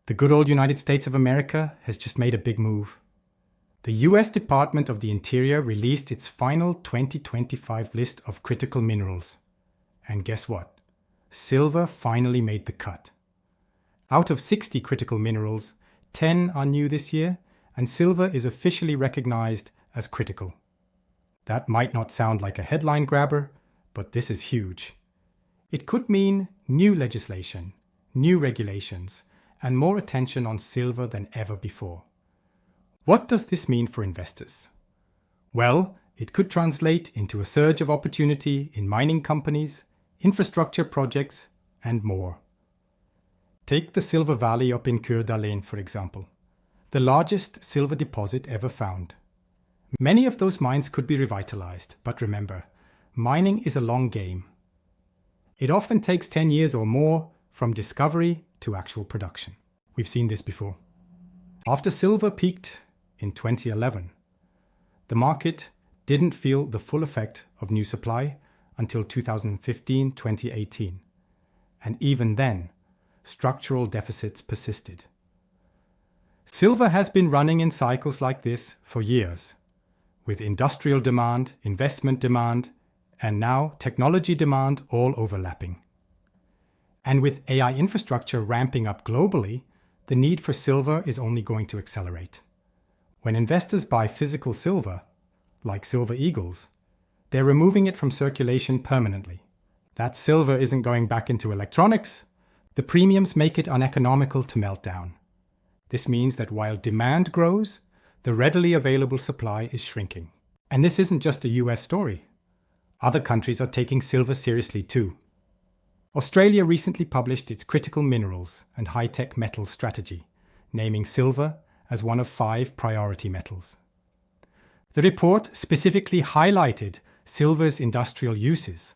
The good old United States of America has just made a big move. The US Department of the Interior released its final 2025 list of critical minerals. And guess what? Silver finally made the cut. Out of 60 critical minerals, 10 are new this year, and silver is officially recognized as critical. That might not sound like a headline grabber, but this is huge. It could mean new legislation, new regulations, and more attention on silver than ever before. What does this mean for investors? Well, it could translate into a surge of opportunity in mining companies, infrastructure projects, and more. Take the Silver Valley up in Coeur d'Alene, for example, the largest silver deposit ever found. Many of those mines could be revitalized, but remember, mining is a long game. It often takes 10 years or more from discovery to actual production. We've seen this before. After silver peaked in 2011, the market didn't feel the full effect of new supply until 2015-2018. And even then, structural deficits persisted. Silver has been running in cycles like this for years, with industrial demand, investment demand, and now technology demand all overlapping. And with AI infrastructure ramping up globally, the need for silver is only going to accelerate. When investors buy physical silver, like Silver Eagles, they're removing it from circulation permanently. That silver isn't going back into electronics. The premiums make it uneconomical to melt down. This means that while demand grows, the readily available supply is shrinking. And this isn't just a US story. Other countries are taking silver seriously too. Australia recently published its critical minerals and high-tech metals strategy, naming silver as one of 5 priority metals. The report specifically highlighted silver's industrial uses,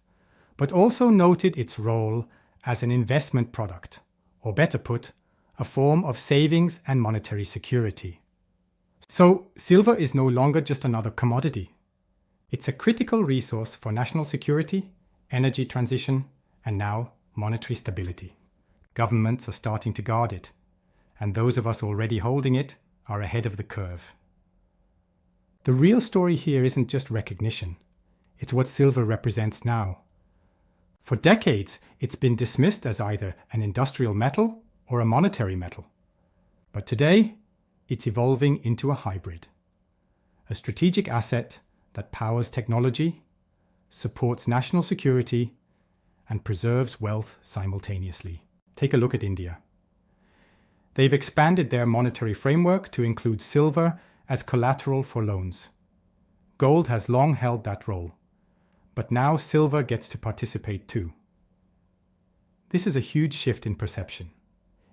but also noted its role as an investment product, or better put, a form of savings and monetary security. So, silver is no longer just another commodity. It's a critical resource for national security, energy transition, and now monetary stability. Governments are starting to guard it, and those of us already holding it are ahead of the curve. The real story here isn't just recognition. It's what silver represents now. For decades, it's been dismissed as either an industrial metal or a monetary metal. But today, it's evolving into a hybrid. A strategic asset that powers technology, supports national security, and preserves wealth simultaneously. Take a look at India. They've expanded their monetary framework to include silver as collateral for loans. Gold has long held that role, but now silver gets to participate too. This is a huge shift in perception.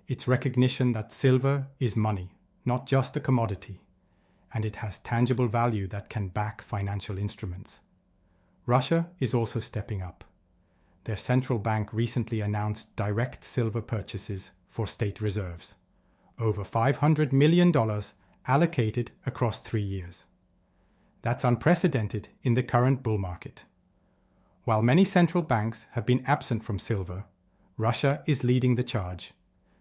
It's recognition that silver is money, not just a commodity, and it has tangible value that can back financial instruments. Russia is also stepping up. Their central bank recently announced direct silver purchases for state reserves, over $500 million allocated across 3 years. That's unprecedented in the current bull market. While many central banks have been absent from silver, Russia is leading the charge,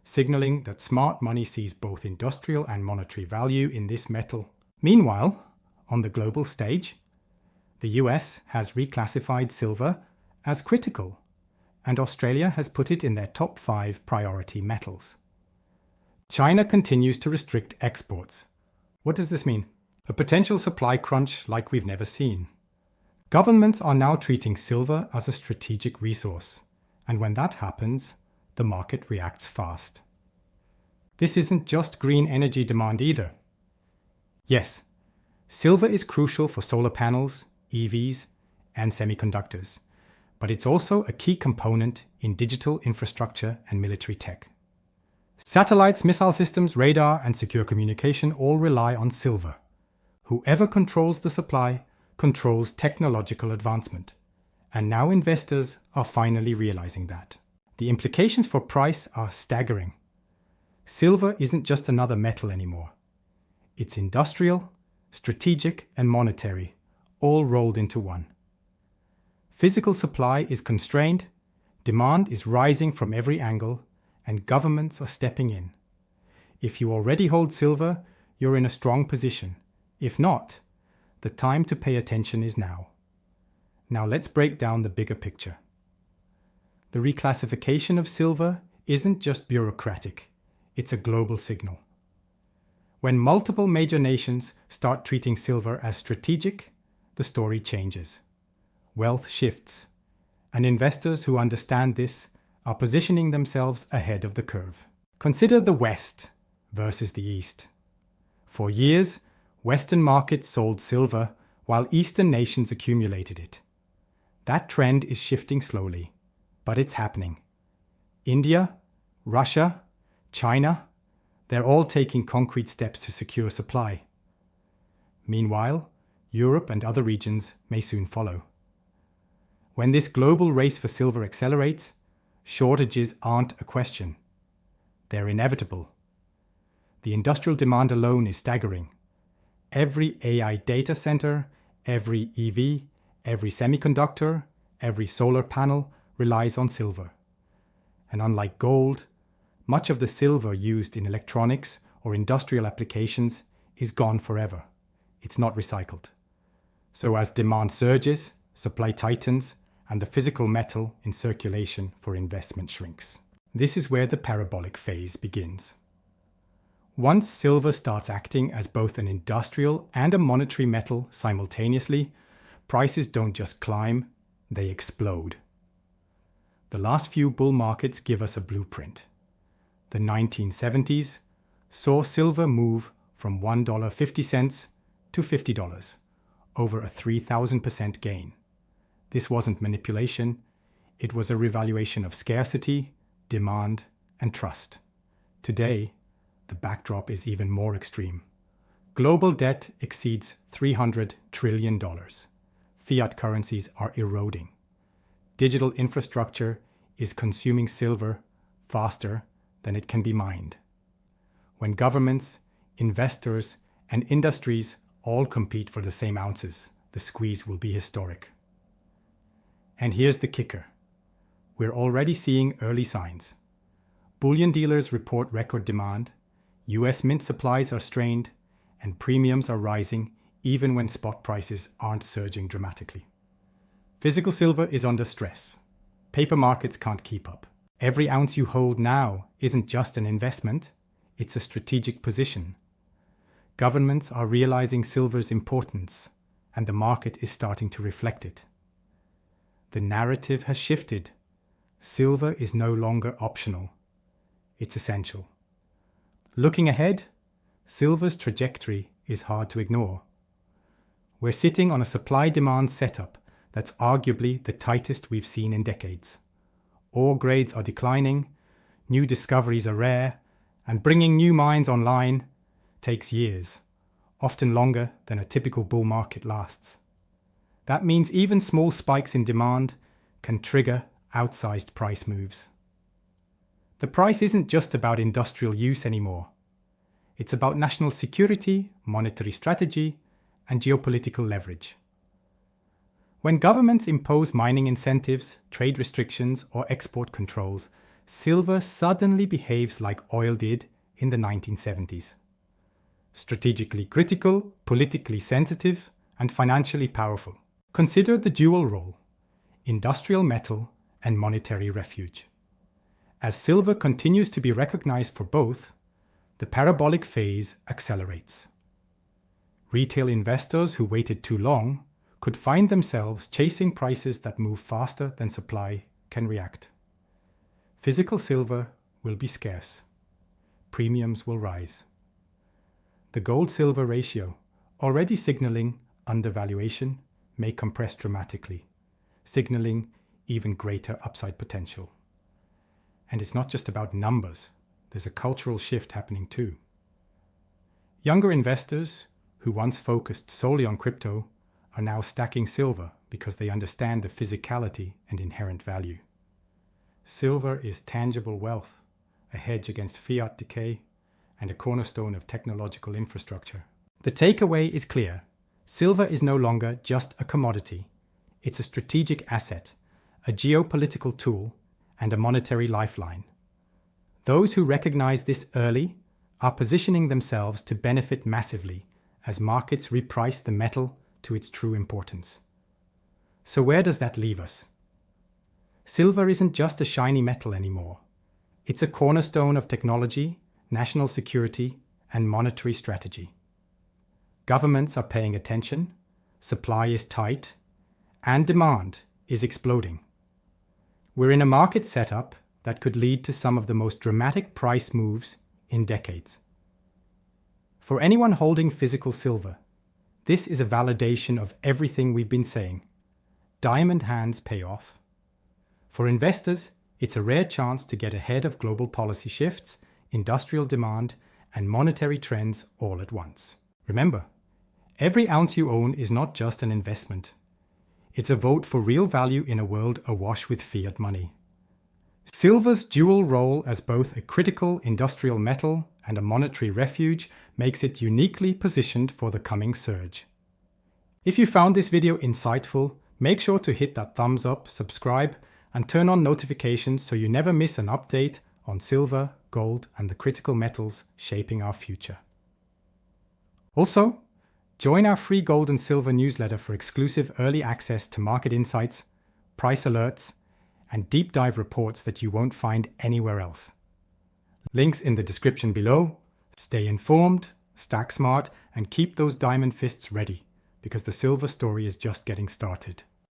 signaling that smart money sees both industrial and monetary value in this metal. Meanwhile, on the global stage, the US has reclassified silver as critical, and Australia has put it in their top 5 priority metals. China continues to restrict exports. What does this mean? A potential supply crunch like we've never seen. Governments are now treating silver as a strategic resource, and when that happens, the market reacts fast. This isn't just green energy demand either. Yes, silver is crucial for solar panels, EVs, and semiconductors, but it's also a key component in digital infrastructure and military tech. Satellites, missile systems, radar, and secure communication all rely on silver. Whoever controls the supply controls technological advancement, and now investors are finally realizing that. The implications for price are staggering. Silver isn't just another metal anymore. It's industrial, strategic, and monetary, all rolled into one. Physical supply is constrained, demand is rising from every angle, and governments are stepping in. If you already hold silver, you're in a strong position. If not, the time to pay attention is now. Now let's break down the bigger picture. The reclassification of silver isn't just bureaucratic, it's a global signal. When multiple major nations start treating silver as strategic, the story changes. Wealth shifts, and investors who understand this are positioning themselves ahead of the curve. Consider the West versus the East. For years, Western markets sold silver while Eastern nations accumulated it. That trend is shifting slowly, but it's happening. India, Russia, China, they're all taking concrete steps to secure supply. Meanwhile, Europe and other regions may soon follow. When this global race for silver accelerates, shortages aren't a question. They're inevitable. The industrial demand alone is staggering. Every AI data center, every EV, every semiconductor, every solar panel relies on silver. And unlike gold, much of the silver used in electronics or industrial applications is gone forever. It's not recycled. So as demand surges, supply tightens, and the physical metal in circulation for investment shrinks. This is where the parabolic phase begins. Once silver starts acting as both an industrial and a monetary metal simultaneously, prices don't just climb, they explode. The last few bull markets give us a blueprint. The 1970s saw silver move from $1.50 to $50, over a 3,000% gain. This wasn't manipulation, it was a revaluation of scarcity, demand, and trust. Today, the backdrop is even more extreme. Global debt exceeds $300 trillion. Fiat currencies are eroding. Digital infrastructure is consuming silver faster than it can be mined. When governments, investors, and industries all compete for the same ounces, the squeeze will be historic. And here's the kicker. We're already seeing early signs. Bullion dealers report record demand, US mint supplies are strained, and premiums are rising even when spot prices aren't surging dramatically. Physical silver is under stress. Paper markets can't keep up. Every ounce you hold now isn't just an investment, it's a strategic position. Governments are realizing silver's importance, and the market is starting to reflect it. The narrative has shifted. Silver is no longer optional. It's essential. Looking ahead, silver's trajectory is hard to ignore. We're sitting on a supply-demand setup that's arguably the tightest we've seen in decades. Ore grades are declining, new discoveries are rare, and bringing new mines online takes years, often longer than a typical bull market lasts. That means even small spikes in demand can trigger outsized price moves. The price isn't just about industrial use anymore. It's about national security, monetary strategy, and geopolitical leverage. When governments impose mining incentives, trade restrictions, or export controls, silver suddenly behaves like oil did in the 1970s. Strategically critical, politically sensitive, and financially powerful. Consider the dual role: industrial metal and monetary refuge. As silver continues to be recognized for both, the parabolic phase accelerates. Retail investors who waited too long could find themselves chasing prices that move faster than supply can react. Physical silver will be scarce. Premiums will rise. The gold-silver ratio, already signaling undervaluation, may compress dramatically, signaling even greater upside potential. And it's not just about numbers. There's a cultural shift happening too. Younger investors who once focused solely on crypto are now stacking silver because they understand the physicality and inherent value. Silver is tangible wealth, a hedge against fiat decay, and a cornerstone of technological infrastructure. The takeaway is clear. Silver is no longer just a commodity. It's a strategic asset, a geopolitical tool, and a monetary lifeline. Those who recognize this early are positioning themselves to benefit massively as markets reprice the metal to its true importance. So where does that leave us? Silver isn't just a shiny metal anymore. It's a cornerstone of technology, national security, and monetary strategy. Governments are paying attention, supply is tight, and demand is exploding. We're in a market setup that could lead to some of the most dramatic price moves in decades. For anyone holding physical silver, this is a validation of everything we've been saying. Diamond hands pay off. For investors, it's a rare chance to get ahead of global policy shifts, industrial demand, and monetary trends all at once. Remember, every ounce you own is not just an investment. It's a vote for real value in a world awash with fiat money. Silver's dual role as both a critical industrial metal and a monetary refuge makes it uniquely positioned for the coming surge. If you found this video insightful, make sure to hit that thumbs up, subscribe, and turn on notifications so you never miss an update on silver, gold, and the critical metals shaping our future. Also, join our free gold and silver newsletter for exclusive early access to market insights, price alerts, and deep dive reports that you won't find anywhere else. Links in the description below. Stay informed, stack smart, and keep those diamond fists ready, because the silver story is just getting started.